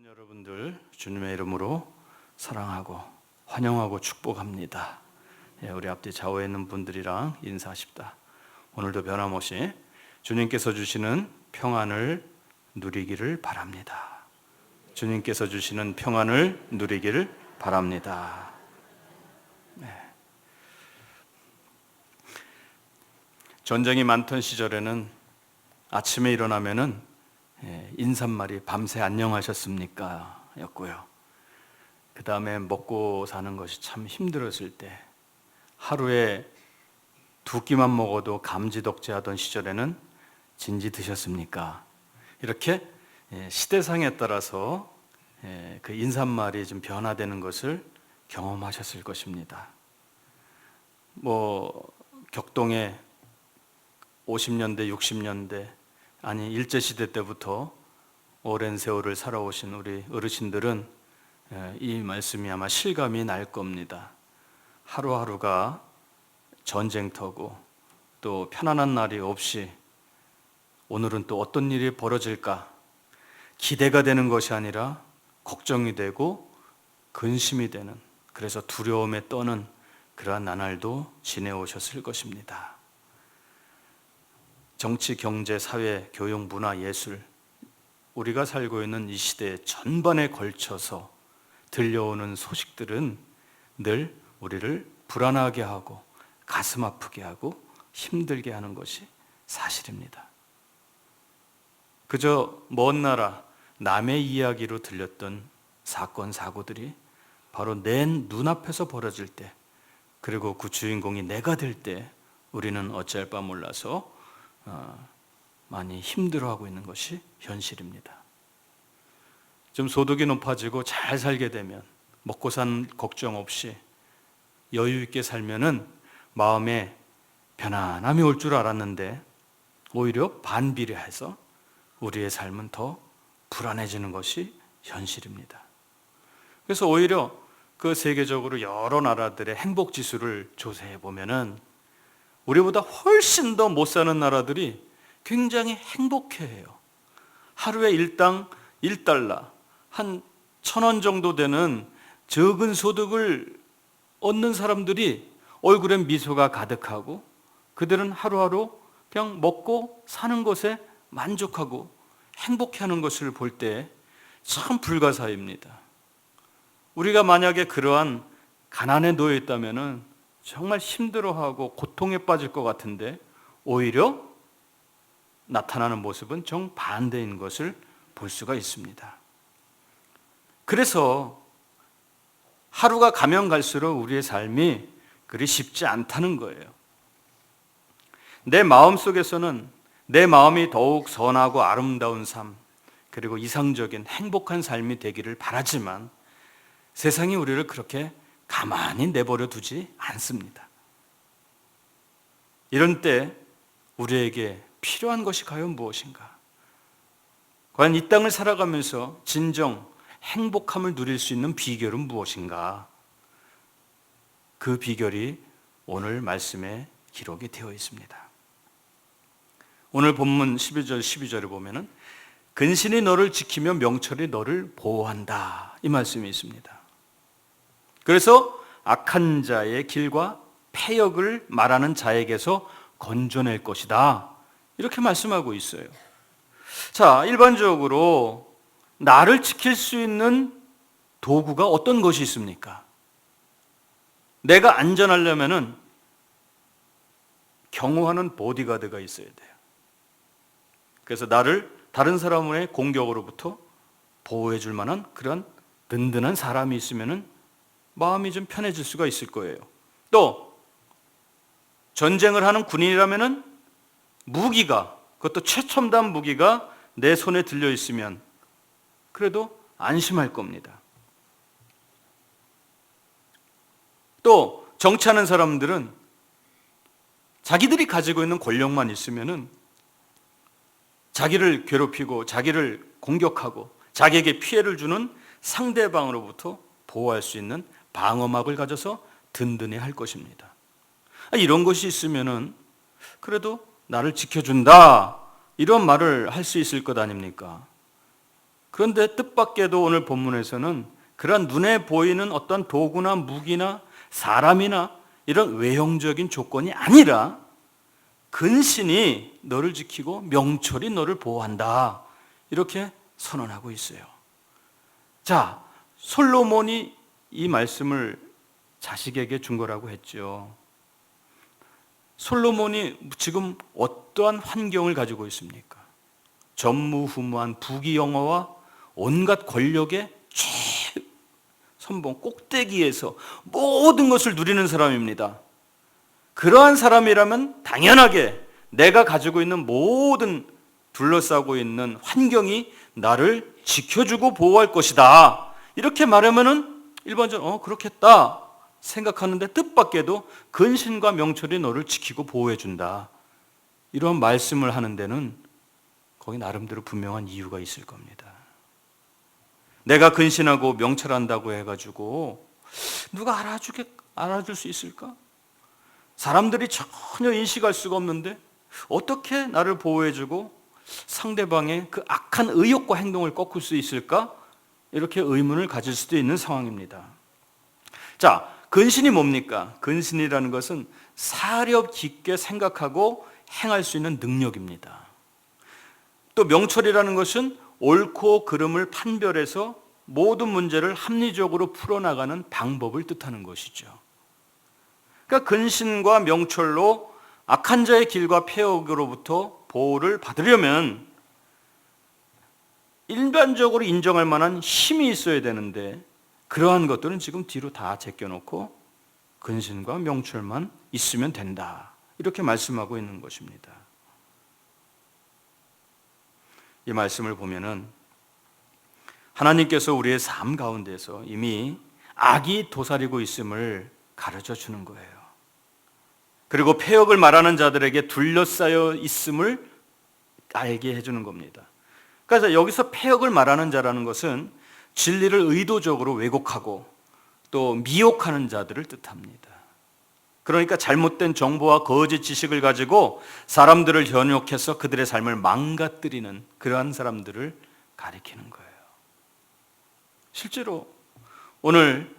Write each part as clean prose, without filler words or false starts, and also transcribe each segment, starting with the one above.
여러분들 주님의 이름으로 사랑하고 환영하고 축복합니다. 우리 앞뒤 좌우에 있는 분들이랑 인사하십다. 오늘도 변함없이 주님께서 주시는 평안을 누리기를 바랍니다. 주님께서 주시는 평안을 누리기를 바랍니다. 전쟁이 많던 시절에는 아침에 일어나면은 인사말이 밤새 안녕하셨습니까? 였고요. 그 다음에 먹고 사는 것이 참 힘들었을 때 하루에 2끼만 먹어도 감지덕지 하던 시절에는 진지 드셨습니까? 이렇게 시대상에 따라서 그 인사말이 좀 변화되는 것을 경험하셨을 것입니다. 격동에 50년대, 60년대 아니 일제시대 때부터 오랜 세월을 살아오신 우리 어르신들은 이 말씀이 아마 실감이 날 겁니다. 하루하루가 전쟁터고 또 편안한 날이 없이 오늘은 또 어떤 일이 벌어질까 기대가 되는 것이 아니라 걱정이 되고 근심이 되는, 그래서 두려움에 떠는 그러한 나날도 지내오셨을 것입니다. 정치, 경제, 사회, 교육, 문화, 예술, 우리가 살고 있는 이 시대 전반에 걸쳐서 들려오는 소식들은 늘 우리를 불안하게 하고 가슴 아프게 하고 힘들게 하는 것이 사실입니다. 그저 먼 나라 남의 이야기로 들렸던 사건, 사고들이 바로 내 눈앞에서 벌어질 때, 그리고 그 주인공이 내가 될 때 우리는 어찌할 바 몰라서 많이 힘들어하고 있는 것이 현실입니다. 좀 소득이 높아지고 잘 살게 되면 먹고 산 걱정 없이 여유 있게 살면은 마음에 편안함이 올 줄 알았는데 오히려 반비례해서 우리의 삶은 더 불안해지는 것이 현실입니다. 그래서 오히려 그 세계적으로 여러 나라들의 행복 지수를 조사해 보면은 우리보다 훨씬 더 못 사는 나라들이 굉장히 행복해해요. 하루에 일당 1달러, 한 1,000원 정도 되는 적은 소득을 얻는 사람들이 얼굴엔 미소가 가득하고 그들은 하루하루 그냥 먹고 사는 것에 만족하고 행복해하는 것을 볼 때 참 불가사의입니다. 우리가 만약에 그러한 가난에 놓여 있다면은 정말 힘들어하고 고통에 빠질 것 같은데 오히려 나타나는 모습은 정반대인 것을 볼 수가 있습니다. 그래서 하루가 가면 갈수록 우리의 삶이 그리 쉽지 않다는 거예요. 내 마음 속에서는 내 마음이 더욱 선하고 아름다운 삶, 그리고 이상적인 행복한 삶이 되기를 바라지만 세상이 우리를 그렇게 가만히 내버려 두지 않습니다. 이런 때 우리에게 필요한 것이 과연 무엇인가? 과연 이 땅을 살아가면서 진정 행복함을 누릴 수 있는 비결은 무엇인가? 그 비결이 오늘 말씀에 기록이 되어 있습니다. 오늘 본문 11절, 12절에 보면은 근신이 너를 지키며 명철이 너를 보호한다, 이 말씀이 있습니다. 그래서 악한 자의 길과 패역을 말하는 자에게서 건져낼 것이다, 이렇게 말씀하고 있어요. 자, 일반적으로 나를 지킬 수 있는 도구가 어떤 것이 있습니까? 내가 안전하려면은 경호하는 보디가드가 있어야 돼요. 그래서 나를 다른 사람의 공격으로부터 보호해 줄 만한 그런 든든한 사람이 있으면은 마음이 좀 편해질 수가 있을 거예요. 또 전쟁을 하는 군인이라면은 무기가, 그것도 최첨단 무기가 내 손에 들려 있으면 그래도 안심할 겁니다. 또 정치하는 사람들은 자기들이 가지고 있는 권력만 있으면은 자기를 괴롭히고 자기를 공격하고 자기에게 피해를 주는 상대방으로부터 보호할 수 있는 방어막을 가져서 든든해 할 것입니다. 이런 것이 있으면은 그래도 나를 지켜준다, 이런 말을 할 수 있을 것 아닙니까? 그런데 뜻밖에도 오늘 본문에서는 그러한 눈에 보이는 어떤 도구나 무기나 사람이나 이런 외형적인 조건이 아니라 근신이 너를 지키고 명철이 너를 보호한다, 이렇게 선언하고 있어요. 자, 솔로몬이 이 말씀을 자식에게 준 거라고 했죠. 솔로몬이 지금 어떠한 환경을 가지고 있습니까? 전무후무한 부귀영화와 온갖 권력의 최선봉 꼭대기에서 모든 것을 누리는 사람입니다. 그러한 사람이라면 당연하게 내가 가지고 있는 모든 둘러싸고 있는 환경이 나를 지켜주고 보호할 것이다, 이렇게 말하면은 일반적으로 그렇겠다 생각하는데, 뜻밖에도 근신과 명철이 너를 지키고 보호해 준다, 이런 말씀을 하는 데는 거기 나름대로 분명한 이유가 있을 겁니다. 내가 근신하고 명철한다고 해가지고 누가 알아줄 수 있을까? 사람들이 전혀 인식할 수가 없는데 어떻게 나를 보호해주고 상대방의 그 악한 의욕과 행동을 꺾을 수 있을까? 이렇게 의문을 가질 수도 있는 상황입니다. 자, 근신이 뭡니까? 근신이라는 것은 사려 깊게 생각하고 행할 수 있는 능력입니다. 또 명철이라는 것은 옳고 그름을 판별해서 모든 문제를 합리적으로 풀어나가는 방법을 뜻하는 것이죠. 그러니까 근신과 명철로 악한 자의 길과 폐역으로부터 보호를 받으려면 일반적으로 인정할 만한 힘이 있어야 되는데, 그러한 것들은 지금 뒤로 다 제껴놓고 근신과 명철만 있으면 된다, 이렇게 말씀하고 있는 것입니다. 이 말씀을 보면은 하나님께서 우리의 삶 가운데서 이미 악이 도사리고 있음을 가르쳐 주는 거예요. 그리고 폐역을 말하는 자들에게 둘러싸여 있음을 알게 해주는 겁니다. 그래서 여기서 폐역을 말하는 자라는 것은 진리를 의도적으로 왜곡하고 또 미혹하는 자들을 뜻합니다. 그러니까 잘못된 정보와 거짓 지식을 가지고 사람들을 현혹해서 그들의 삶을 망가뜨리는 그러한 사람들을 가리키는 거예요. 실제로 오늘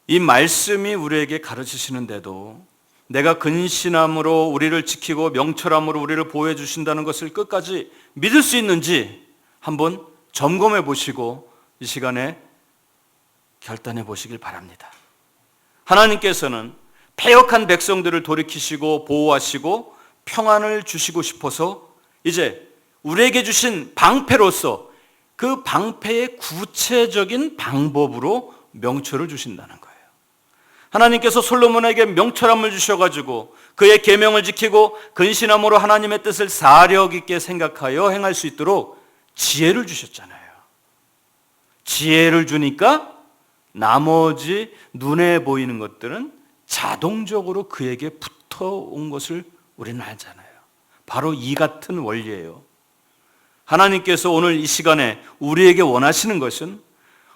이 말씀이 우리에게 가르치시는데도 내가 근신함으로 우리를 지키고 명철함으로 우리를 보호해 주신다는 것을 끝까지 믿을 수 있는지 한번 점검해 보시고 이 시간에 결단해 보시길 바랍니다. 하나님께서는 패역한 백성들을 돌이키시고 보호하시고 평안을 주시고 싶어서 이제 우리에게 주신 방패로서 그 방패의 구체적인 방법으로 명철을 주신다는 거예요. 하나님께서 솔로몬에게 명철함을 주셔가지고 그의 계명을 지키고 근신함으로 하나님의 뜻을 사력 있게 생각하여 행할 수 있도록 지혜를 주셨잖아요. 지혜를 주니까 나머지 눈에 보이는 것들은 자동적으로 그에게 붙어온 것을 우리는 알잖아요. 바로 이 같은 원리예요. 하나님께서 오늘 이 시간에 우리에게 원하시는 것은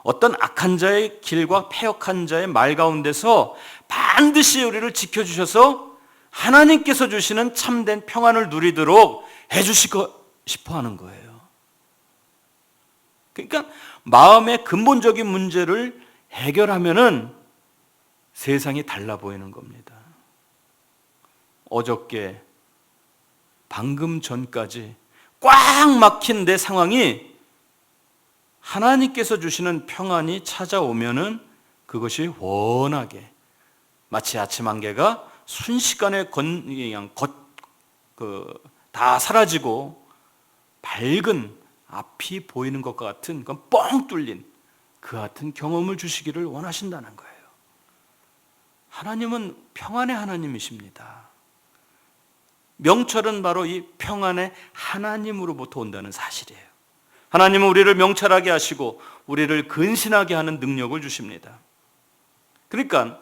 어떤 악한 자의 길과 패역한 자의 말 가운데서 반드시 우리를 지켜주셔서 하나님께서 주시는 참된 평안을 누리도록 해주시고 싶어 하는 거예요. 그러니까 마음의 근본적인 문제를 해결하면은 세상이 달라 보이는 겁니다. 어저께 방금 전까지 꽉 막힌 내 상황이 하나님께서 주시는 평안이 찾아오면은 그것이 원하게 마치 아침 안개가 순식간에 그냥 다 사라지고 밝은 앞이 보이는 것과 같은 그 뻥 뚫린 그 같은 경험을 주시기를 원하신다는 거예요. 하나님은 평안의 하나님이십니다. 명철은 바로 이 평안의 하나님으로부터 온다는 사실이에요. 하나님은 우리를 명철하게 하시고 우리를 근신하게 하는 능력을 주십니다. 그러니까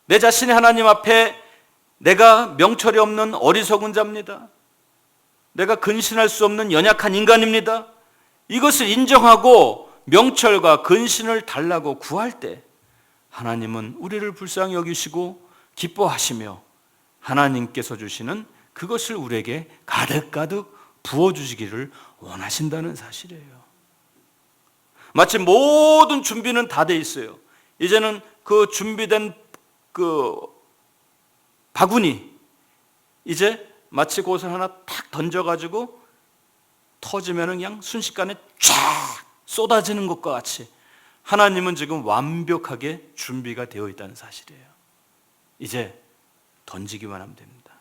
내 자신이 하나님 앞에 내가 명철이 없는 어리석은 자입니다. 내가 근신할 수 없는 연약한 인간입니다. 이것을 인정하고 명철과 근신을 달라고 구할 때 하나님은 우리를 불쌍히 여기시고 기뻐하시며 하나님께서 주시는 그것을 우리에게 가득가득 부어주시기를 원하신다는 사실이에요. 마치 모든 준비는 다 돼 있어요. 이제는 그 준비된 그 바구니, 이제 마치 그것을 하나 탁 던져가지고 터지면 그냥 순식간에 쫙 쏟아지는 것과 같이 하나님은 지금 완벽하게 준비가 되어 있다는 사실이에요. 이제 던지기만 하면 됩니다.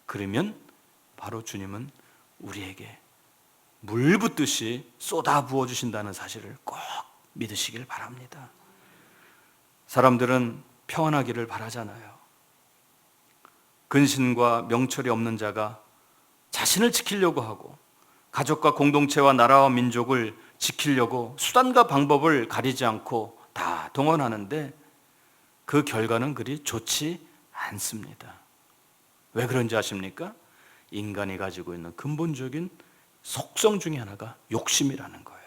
그러면 바로 주님은 우리에게 물 붓듯이 쏟아 부어 주신다는 사실을 꼭 믿으시길 바랍니다. 사람들은 평안하기를 바라잖아요. 근신과 명철이 없는 자가 자신을 지키려고 하고 가족과 공동체와 나라와 민족을 지키려고 수단과 방법을 가리지 않고 다 동원하는데 그 결과는 그리 좋지 않습니다. 왜 그런지 아십니까? 인간이 가지고 있는 근본적인 속성 중에 하나가 욕심이라는 거예요.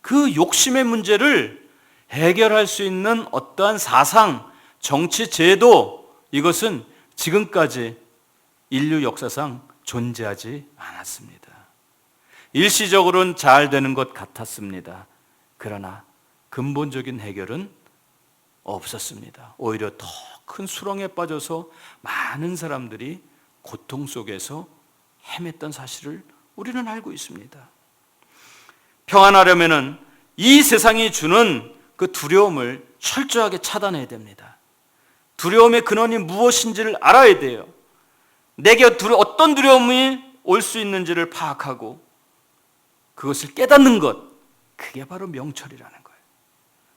그 욕심의 문제를 해결할 수 있는 어떠한 사상, 정치, 제도, 이것은 지금까지 인류 역사상 존재하지 않았습니다. 일시적으로는 잘 되는 것 같았습니다. 그러나 근본적인 해결은 없었습니다. 오히려 더 큰 수렁에 빠져서 많은 사람들이 고통 속에서 헤맸던 사실을 우리는 알고 있습니다. 평안하려면은 이 세상이 주는 그 두려움을 철저하게 차단해야 됩니다. 두려움의 근원이 무엇인지를 알아야 돼요. 내게 어떤 두려움이 올 수 있는지를 파악하고 그것을 깨닫는 것, 그게 바로 명철이라는 거예요.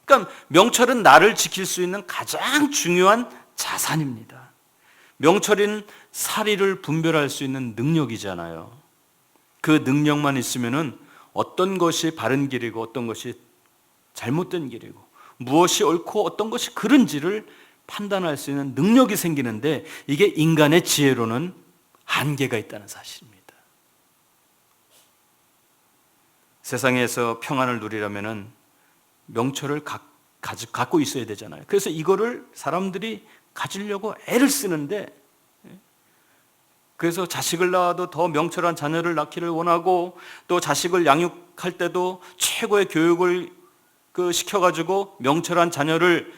그러니까 명철은 나를 지킬 수 있는 가장 중요한 자산입니다. 명철인 사리를 분별할 수 있는 능력이잖아요. 그 능력만 있으면은 어떤 것이 바른 길이고 어떤 것이 잘못된 길이고 무엇이 옳고 어떤 것이 그른지를 판단할 수 있는 능력이 생기는데 이게 인간의 지혜로는 한계가 있다는 사실입니다. 세상에서 평안을 누리려면은 명철을 갖고 있어야 되잖아요. 그래서 이거를 사람들이 가지려고 애를 쓰는데, 그래서 자식을 낳아도 더 명철한 자녀를 낳기를 원하고 또 자식을 양육할 때도 최고의 교육을 시켜가지고 명철한 자녀를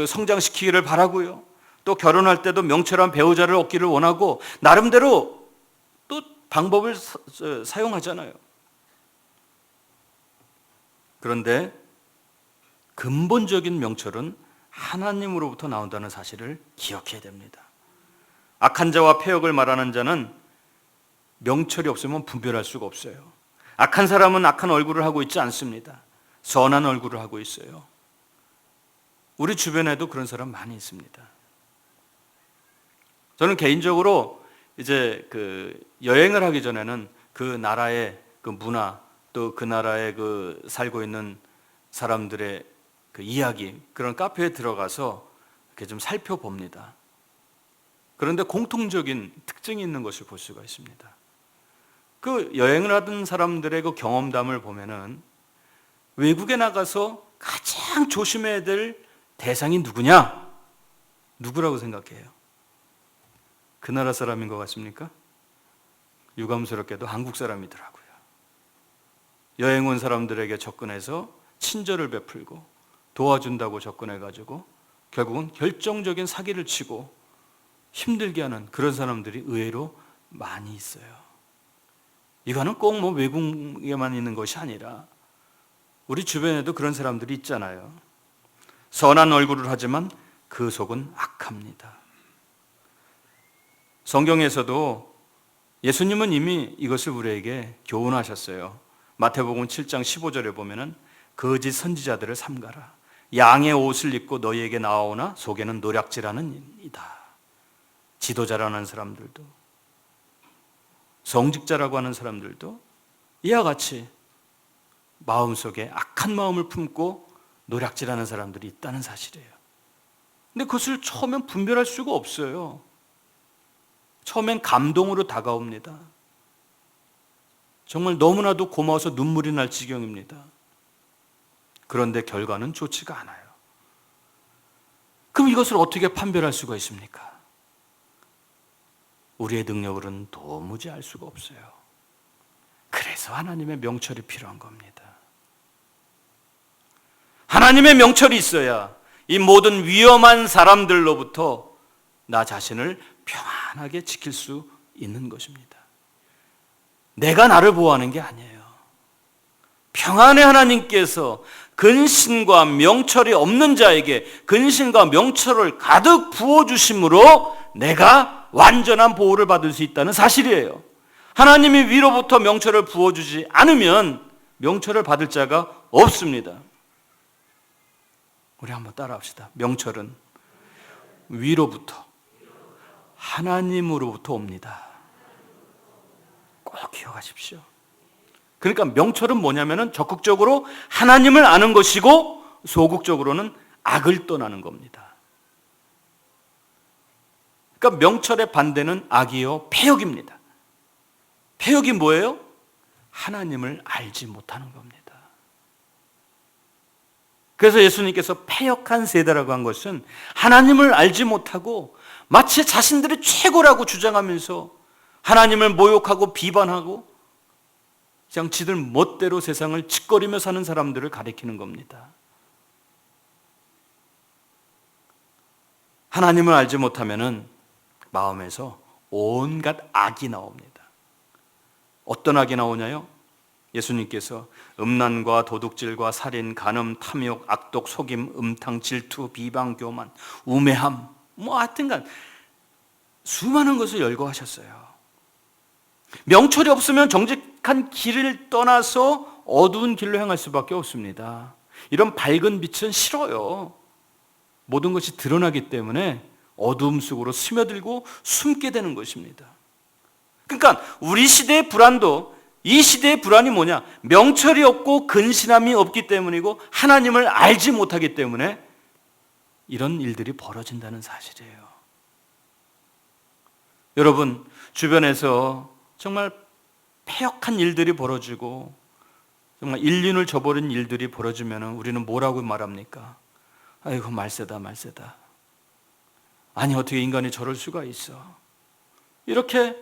성장시키기를 바라고요. 또 결혼할 때도 명철한 배우자를 얻기를 원하고 나름대로 또 방법을 사용하잖아요. 그런데 근본적인 명철은 하나님으로부터 나온다는 사실을 기억해야 됩니다. 악한 자와 패역을 말하는 자는 명철이 없으면 분별할 수가 없어요. 악한 사람은 악한 얼굴을 하고 있지 않습니다. 선한 얼굴을 하고 있어요. 우리 주변에도 그런 사람 많이 있습니다. 저는 개인적으로 이제 여행을 하기 전에는 그 나라의 그 문화, 또 그 나라에 살고 있는 사람들의 그 이야기, 그런 카페에 들어가서 이렇게 좀 살펴봅니다. 그런데 공통적인 특징이 있는 것을 볼 수가 있습니다. 그 여행을 하던 사람들의 그 경험담을 보면은 외국에 나가서 가장 조심해야 될 대상이 누구냐? 누구라고 생각해요? 그 나라 사람인 것 같습니까? 유감스럽게도 한국 사람이더라고요. 여행 온 사람들에게 접근해서 친절을 베풀고 도와준다고 접근해가지고 결국은 결정적인 사기를 치고 힘들게 하는 그런 사람들이 의외로 많이 있어요. 이거는 꼭 외국에만 있는 것이 아니라 우리 주변에도 그런 사람들이 있잖아요. 선한 얼굴을 하지만 그 속은 악합니다. 성경에서도 예수님은 이미 이것을 우리에게 교훈하셨어요. 마태복음 7장 15절에 보면은 거짓 선지자들을 삼가라. 양의 옷을 입고 너희에게 나오나 속에는 노략질하는 이다. 지도자라는 사람들도 성직자라고 하는 사람들도 이와 같이 마음속에 악한 마음을 품고 노략질하는 사람들이 있다는 사실이에요. 근데 그것을 처음엔 분별할 수가 없어요. 처음엔 감동으로 다가옵니다. 정말 너무나도 고마워서 눈물이 날 지경입니다. 그런데 결과는 좋지가 않아요. 그럼 이것을 어떻게 판별할 수가 있습니까? 우리의 능력으로는 도무지 알 수가 없어요. 그래서 하나님의 명철이 필요한 겁니다. 하나님의 명철이 있어야 이 모든 위험한 사람들로부터 나 자신을 평안하게 지킬 수 있는 것입니다. 내가 나를 보호하는 게 아니에요. 평안의 하나님께서 근신과 명철이 없는 자에게 근신과 명철을 가득 부어주심으로 내가 완전한 보호를 받을 수 있다는 사실이에요. 하나님이 위로부터 명철을 부어주지 않으면 명철을 받을 자가 없습니다. 우리 한번 따라합시다. 명철은 위로부터 하나님으로부터 옵니다. 꼭 기억하십시오. 그러니까 명철은 뭐냐면은 적극적으로 하나님을 아는 것이고 소극적으로는 악을 떠나는 겁니다. 그러니까 명철의 반대는 악이요 패역입니다. 패역이 뭐예요? 하나님을 알지 못하는 겁니다. 그래서 예수님께서 패역한 세대라고 한 것은 하나님을 알지 못하고 마치 자신들이 최고라고 주장하면서 하나님을 모욕하고 비방하고 그냥 지들 멋대로 세상을 짓거리며 사는 사람들을 가리키는 겁니다. 하나님을 알지 못하면은 마음에서 온갖 악이 나옵니다. 어떤 악이 나오냐요? 예수님께서 음란과 도둑질과 살인, 간음, 탐욕, 악독, 속임, 음탕, 질투, 비방, 교만, 우매함 하여튼간 수많은 것을 열거하셨어요. 명철이 없으면 정직한 길을 떠나서 어두운 길로 행할 수밖에 없습니다. 이런 밝은 빛은 싫어요. 모든 것이 드러나기 때문에 어두움 속으로 스며들고 숨게 되는 것입니다. 그러니까 우리 시대의 불안도 이 시대의 불안이 뭐냐? 명철이 없고 근신함이 없기 때문이고 하나님을 알지 못하기 때문에 이런 일들이 벌어진다는 사실이에요. 여러분, 주변에서 정말 패역한 일들이 벌어지고 정말 인륜을 저버린 일들이 벌어지면 우리는 뭐라고 말합니까? 아이고 말세다 말세다. 아니 어떻게 인간이 저럴 수가 있어. 이렇게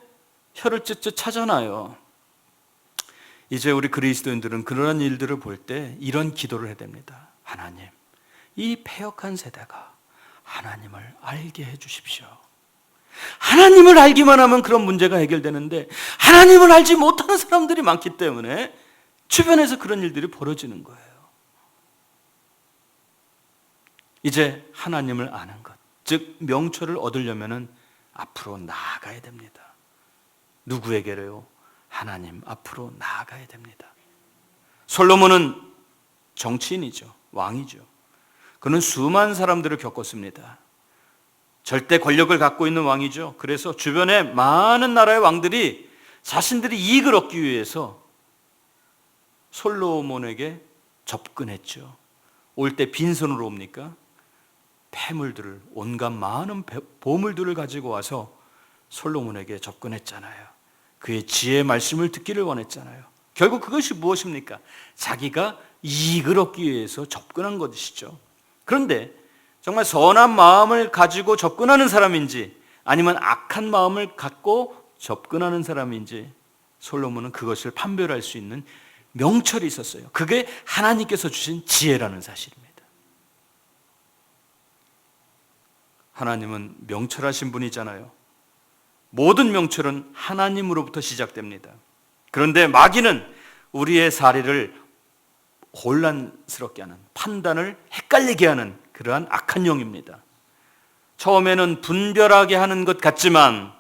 혀를 찢찢 차잖아요. 이제 우리 그리스도인들은 그러한 일들을 볼 때 이런 기도를 해야 됩니다. 하나님, 이 패역한 세대가 하나님을 알게 해 주십시오. 하나님을 알기만 하면 그런 문제가 해결되는데 하나님을 알지 못하는 사람들이 많기 때문에 주변에서 그런 일들이 벌어지는 거예요. 이제 하나님을 아는 것, 즉 명철을 얻으려면 앞으로 나아가야 됩니다. 누구에게로요? 하나님 앞으로 나아가야 됩니다. 솔로몬은 정치인이죠. 왕이죠. 그는 수많은 사람들을 겪었습니다. 절대 권력을 갖고 있는 왕이죠. 그래서 주변에 많은 나라의 왕들이 자신들이 이익을 얻기 위해서 솔로몬에게 접근했죠. 올 때 빈손으로 옵니까? 폐물들을, 온갖 많은 보물들을 가지고 와서 솔로몬에게 접근했잖아요. 그의 지혜의 말씀을 듣기를 원했잖아요. 결국 그것이 무엇입니까? 자기가 이익을 얻기 위해서 접근한 것이죠. 그런데 정말 선한 마음을 가지고 접근하는 사람인지 아니면 악한 마음을 갖고 접근하는 사람인지 솔로몬은 그것을 판별할 수 있는 명철이 있었어요. 그게 하나님께서 주신 지혜라는 사실입니다. 하나님은 명철하신 분이잖아요. 모든 명철은 하나님으로부터 시작됩니다. 그런데 마귀는 우리의 사례를 혼란스럽게 하는, 판단을 헷갈리게 하는 그러한 악한 영입니다. 처음에는 분별하게 하는 것 같지만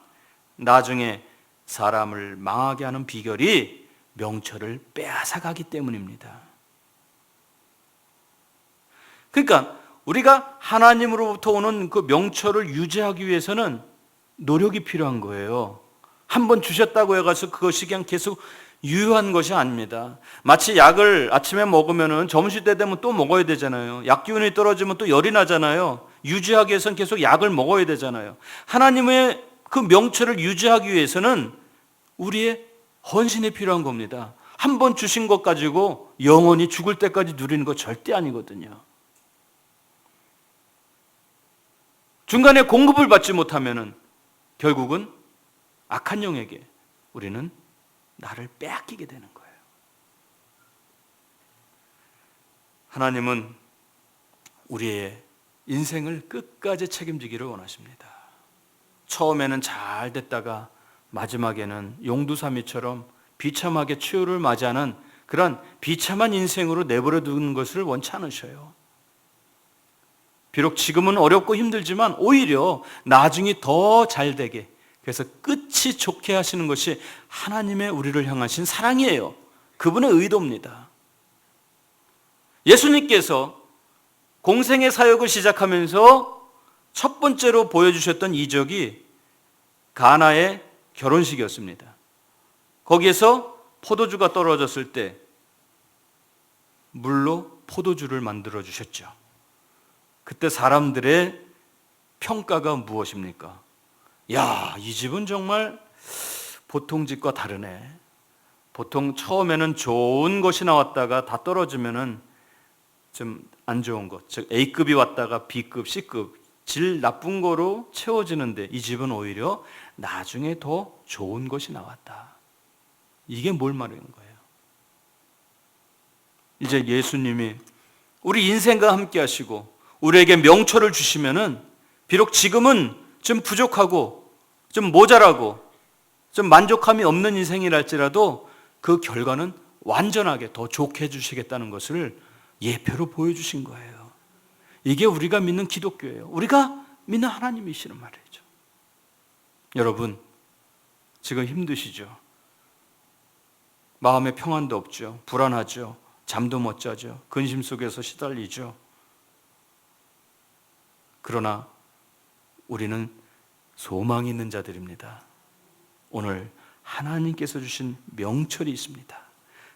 나중에 사람을 망하게 하는 비결이 명철을 빼앗아가기 때문입니다. 그러니까 우리가 하나님으로부터 오는 그 명철을 유지하기 위해서는 노력이 필요한 거예요. 한번 주셨다고 해가지고 그것이 그냥 계속 유효한 것이 아닙니다. 마치 약을 아침에 먹으면 점심때 되면 또 먹어야 되잖아요. 약 기운이 떨어지면 또 열이 나잖아요. 유지하기 위해서는 계속 약을 먹어야 되잖아요. 하나님의 그 명철을 유지하기 위해서는 우리의 헌신이 필요한 겁니다. 한번 주신 것 가지고 영원히 죽을 때까지 누리는 거 절대 아니거든요. 중간에 공급을 받지 못하면 결국은 악한 영에게 우리는 나를 빼앗기게 되는 거예요. 하나님은 우리의 인생을 끝까지 책임지기를 원하십니다. 처음에는 잘 됐다가 마지막에는 용두사미처럼 비참하게 최후를 맞이하는 그런 비참한 인생으로 내버려 두는 것을 원치 않으셔요. 비록 지금은 어렵고 힘들지만 오히려 나중이 더 잘 되게, 그래서 끝이 좋게 하시는 것이 하나님의 우리를 향하신 사랑이에요. 그분의 의도입니다. 예수님께서 공생의 사역을 시작하면서 첫 번째로 보여주셨던 이적이 가나의 결혼식이었습니다. 거기에서 포도주가 떨어졌을 때 물로 포도주를 만들어 주셨죠. 그때 사람들의 평가가 무엇입니까? 야, 이 집은 정말 보통 집과 다르네. 보통 처음에는 좋은 것이 나왔다가 다 떨어지면은 좀 안 좋은 것, 즉 A급이 왔다가 B급, C급, 질 나쁜 거로 채워지는데 이 집은 오히려 나중에 더 좋은 것이 나왔다. 이게 뭘 말하는 거예요? 이제 예수님이 우리 인생과 함께 하시고 우리에게 명철을 주시면은 비록 지금은 좀 부족하고 좀 모자라고 좀 만족함이 없는 인생이랄지라도 그 결과는 완전하게 더 좋게 해주시겠다는 것을 예표로 보여주신 거예요. 이게 우리가 믿는 기독교예요. 우리가 믿는 하나님이시는 말이죠. 여러분, 지금 힘드시죠? 마음에 평안도 없죠. 불안하죠. 잠도 못 자죠. 근심 속에서 시달리죠. 그러나 우리는 소망이 있는 자들입니다. 오늘 하나님께서 주신 명철이 있습니다.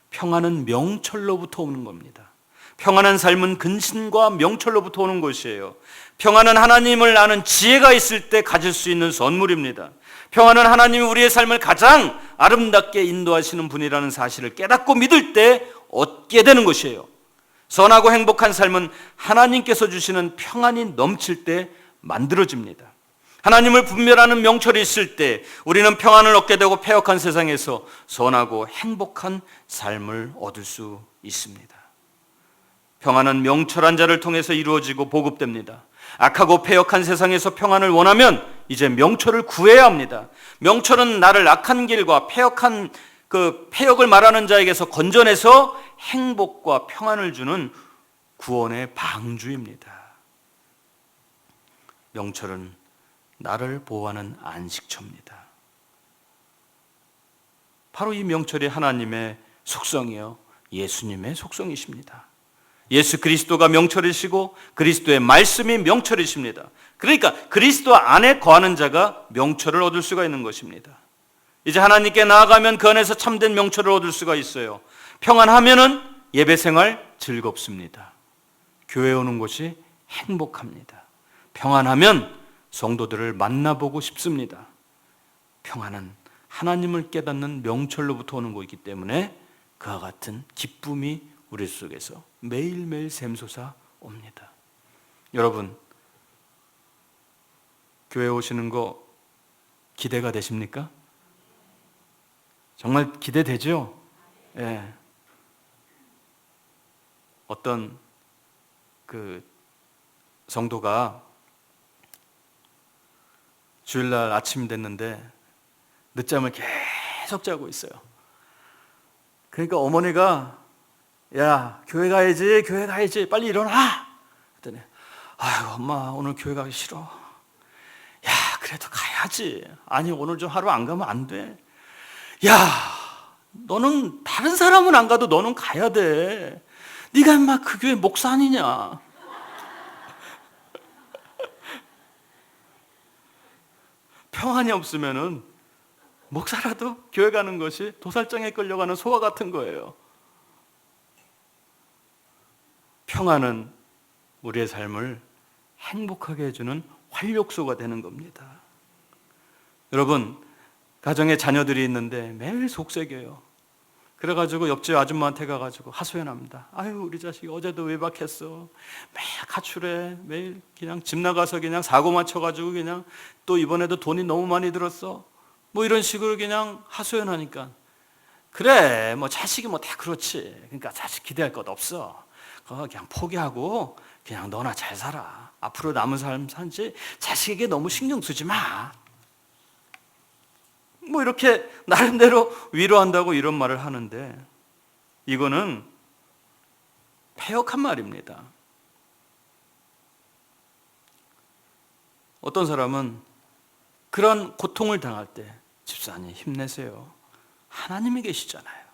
평안은 명철로부터 오는 겁니다. 평안한 삶은 근신과 명철로부터 오는 것이에요. 평안은 하나님을 아는 지혜가 있을 때 가질 수 있는 선물입니다. 평안은 하나님이 우리의 삶을 가장 아름답게 인도하시는 분이라는 사실을 깨닫고 믿을 때 얻게 되는 것이에요. 선하고 행복한 삶은 하나님께서 주시는 평안이 넘칠 때 만들어집니다. 하나님을 분별하는 명철이 있을 때 우리는 평안을 얻게 되고 패역한 세상에서 선하고 행복한 삶을 얻을 수 있습니다. 평안은 명철한 자를 통해서 이루어지고 보급됩니다. 악하고 패역한 세상에서 평안을 원하면 이제 명철을 구해야 합니다. 명철은 나를 악한 길과 패역한 그 패역을 말하는 자에게서 건져내서 행복과 평안을 주는 구원의 방주입니다. 명철은 나를 보호하는 안식처입니다. 바로 이 명철이 하나님의 속성이요, 예수님의 속성이십니다. 예수 그리스도가 명철이시고 그리스도의 말씀이 명철이십니다. 그러니까 그리스도 안에 거하는 자가 명철을 얻을 수가 있는 것입니다. 이제 하나님께 나아가면 그 안에서 참된 명철을 얻을 수가 있어요. 평안하면은 예배 생활 즐겁습니다. 교회 오는 것이 행복합니다. 평안하면 성도들을 만나보고 싶습니다. 평안은 하나님을 깨닫는 명철로부터 오는 것이기 때문에 그와 같은 기쁨이 우리 속에서 매일매일 샘솟아 옵니다. 여러분, 교회 오시는 거 기대가 되십니까? 정말 기대되죠? 예. 어떤 그 성도가 주일날 아침이 됐는데 늦잠을 계속 자고 있어요. 그러니까 어머니가 야, 교회 가야지, 교회 가야지, 빨리 일어나! 그랬더니 아이고 엄마 오늘 교회 가기 싫어. 야, 그래도 가야지. 아니 오늘 좀 하루 안 가면 안 돼. 야, 너는 다른 사람은 안 가도 너는 가야 돼. 네가 인마 그 교회 목사 아니냐. 평안이 없으면은 목사라도 교회 가는 것이 도살장에 끌려가는 소와 같은 거예요. 평안은 우리의 삶을 행복하게 해주는 활력소가 되는 겁니다. 여러분, 가정에 자녀들이 있는데 매일 속썩여요. 그래가지고 옆집 아줌마한테 가가지고 하소연합니다. 아유, 우리 자식이 어제도 외박했어. 매일 가출해. 매일 그냥 집 나가서 그냥 사고만 쳐가지고 그냥 또 이번에도 돈이 너무 많이 들었어. 뭐 이런 식으로 그냥 하소연하니까 그래 뭐 자식이 뭐 다 그렇지. 그러니까 자식 기대할 것 없어. 그거 그냥 포기하고 그냥 너나 잘 살아. 앞으로 남은 삶 산지 자식에게 너무 신경 쓰지 마. 뭐 이렇게 나름대로 위로한다고 이런 말을 하는데 이거는 패역한 말입니다. 어떤 사람은 그런 고통을 당할 때 집사님 힘내세요. 하나님이 계시잖아요.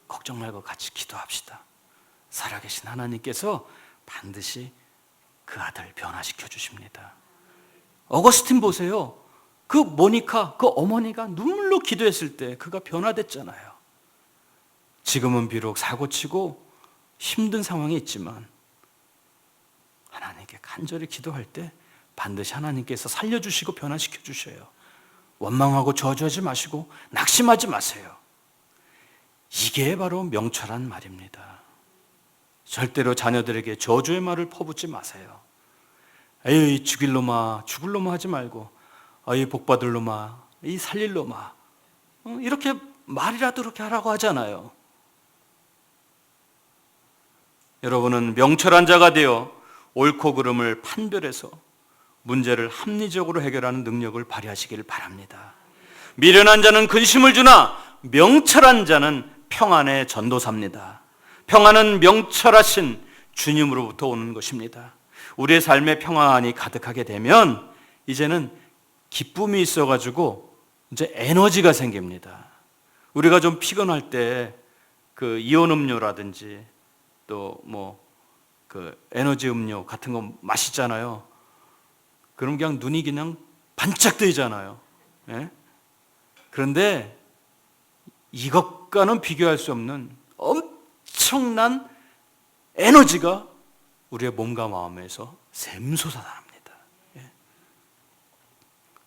걱정 말고 같이 기도합시다. 살아계신 하나님께서 반드시 그 아들 변화시켜 주십니다. 어거스틴 보세요. 그 모니카, 그 어머니가 눈물로 기도했을 때 그가 변화됐잖아요. 지금은 비록 사고치고 힘든 상황이 있지만 하나님께 간절히 기도할 때 반드시 하나님께서 살려주시고 변화시켜 주셔요. 원망하고 저주하지 마시고 낙심하지 마세요. 이게 바로 명철한 말입니다. 절대로 자녀들에게 저주의 말을 퍼붓지 마세요. 에이 죽일 놈아 죽을 놈아 하지 말고 에이 복받을 놈아 이 살릴 놈아 이렇게 말이라도 그렇게 하라고 하잖아요. 여러분은 명철한 자가 되어 옳고 그름을 판별해서 문제를 합리적으로 해결하는 능력을 발휘하시길 바랍니다. 미련한 자는 근심을 주나 명철한 자는 평안의 전도사입니다. 평안은 명철하신 주님으로부터 오는 것입니다. 우리의 삶에 평안이 가득하게 되면 이제는 기쁨이 있어가지고 이제 에너지가 생깁니다. 우리가 좀 피곤할 때 그 이온 음료라든지 또 뭐 그 에너지 음료 같은 거 마시잖아요. 그럼 그냥 눈이 그냥 반짝 뜨이잖아요. 예? 그런데 이것과는 비교할 수 없는 엄청난 에너지가 우리의 몸과 마음에서 샘솟아납니다. 예?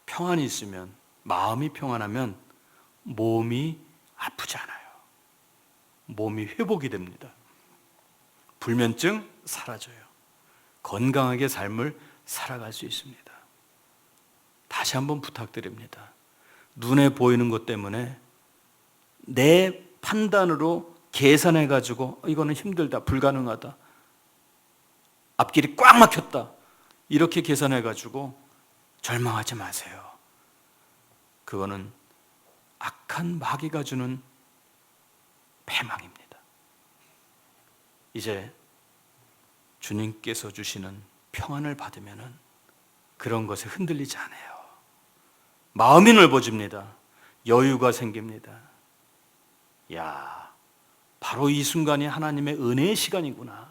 평안이 있으면, 마음이 평안하면 몸이 아프지 않아요. 몸이 회복이 됩니다. 불면증 사라져요. 건강하게 삶을 살아갈 수 있습니다. 다시 한번 부탁드립니다. 눈에 보이는 것 때문에 내 판단으로 계산해가지고 이거는 힘들다, 불가능하다, 앞길이 꽉 막혔다 이렇게 계산해가지고 절망하지 마세요. 그거는 악한 마귀가 주는 패망입니다. 이제 주님께서 주시는 평안을 받으면은 그런 것에 흔들리지 않아요. 마음이 넓어집니다. 여유가 생깁니다. 야, 바로 이 순간이 하나님의 은혜의 시간이구나.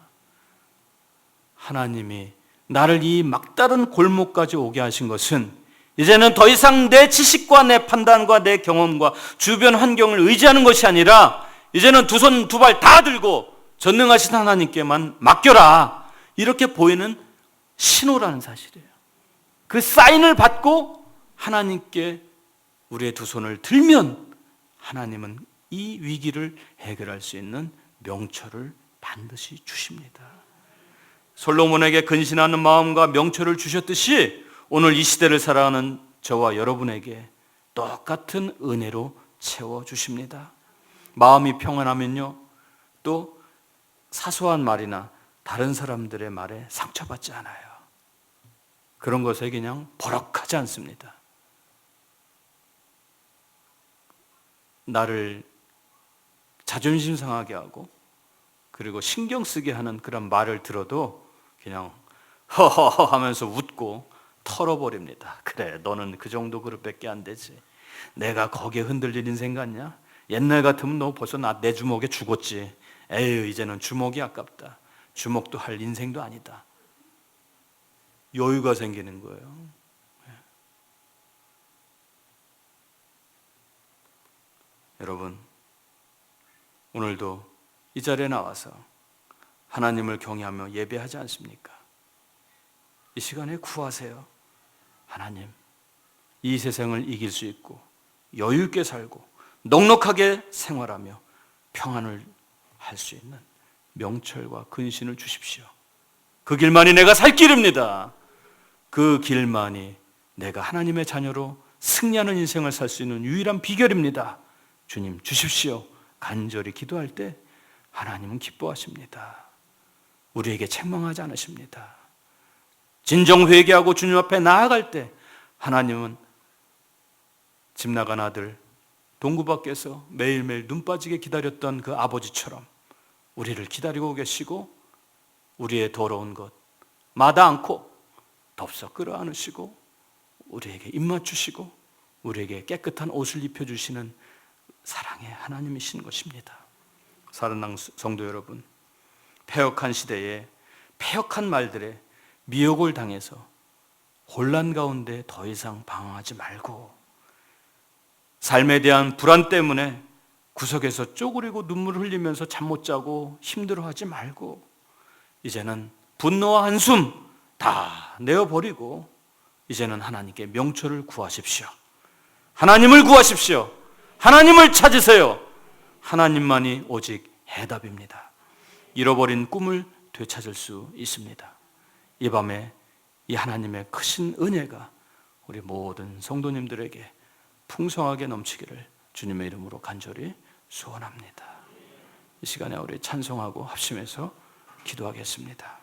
하나님이 나를 이 막다른 골목까지 오게 하신 것은 이제는 더 이상 내 지식과 내 판단과 내 경험과 주변 환경을 의지하는 것이 아니라 이제는 두 손 두 발 다 들고 전능하신 하나님께만 맡겨라. 이렇게 보이는 신호라는 사실이에요. 그 사인을 받고 하나님께 우리의 두 손을 들면 하나님은 이 위기를 해결할 수 있는 명철을 반드시 주십니다. 솔로몬에게 근신하는 마음과 명철을 주셨듯이 오늘 이 시대를 살아가는 저와 여러분에게 똑같은 은혜로 채워주십니다. 마음이 평안하면요, 또 사소한 말이나 다른 사람들의 말에 상처받지 않아요. 그런 것에 그냥 버럭하지 않습니다. 나를 자존심 상하게 하고 그리고 신경 쓰게 하는 그런 말을 들어도 그냥 허허허 하면서 웃고 털어버립니다. 그래, 너는 그 정도 그릇밖에 안 되지. 내가 거기에 흔들릴 인생 같냐? 옛날 같으면 너 벌써 내 주먹에 죽었지. 에휴, 이제는 주먹이 아깝다. 주먹도 할 인생도 아니다. 여유가 생기는 거예요. 여러분, 오늘도 이 자리에 나와서 하나님을 경외하며 예배하지 않습니까? 이 시간에 구하세요. 하나님, 이 세상을 이길 수 있고 여유 있게 살고 넉넉하게 생활하며 평안을 할 수 있는 명철과 근신을 주십시오. 그 길만이 내가 살 길입니다. 그 길만이 내가 하나님의 자녀로 승리하는 인생을 살 수 있는 유일한 비결입니다. 주님 주십시오. 간절히 기도할 때 하나님은 기뻐하십니다. 우리에게 책망하지 않으십니다. 진정 회개하고 주님 앞에 나아갈 때 하나님은 집 나간 아들 동구 밖에서 매일매일 눈 빠지게 기다렸던 그 아버지처럼 우리를 기다리고 계시고 우리의 더러운 것 마다 않고 덥석 끌어안으시고 우리에게 입맞추시고 우리에게 깨끗한 옷을 입혀주시는 사랑의 하나님이신 것입니다. 사랑하는 성도 여러분, 패역한 시대에 패역한 말들에 미혹을 당해서 혼란 가운데 더 이상 방황하지 말고 삶에 대한 불안 때문에 구석에서 쪼그리고 눈물을 흘리면서 잠 못 자고 힘들어하지 말고 이제는 분노와 한숨 다 내어버리고 이제는 하나님께 명철을 구하십시오. 하나님을 구하십시오. 하나님을 찾으세요. 하나님만이 오직 해답입니다. 잃어버린 꿈을 되찾을 수 있습니다. 이 밤에 이 하나님의 크신 은혜가 우리 모든 성도님들에게 풍성하게 넘치기를 주님의 이름으로 간절히 소원합니다. 이 시간에 우리 찬송하고 합심해서 기도하겠습니다.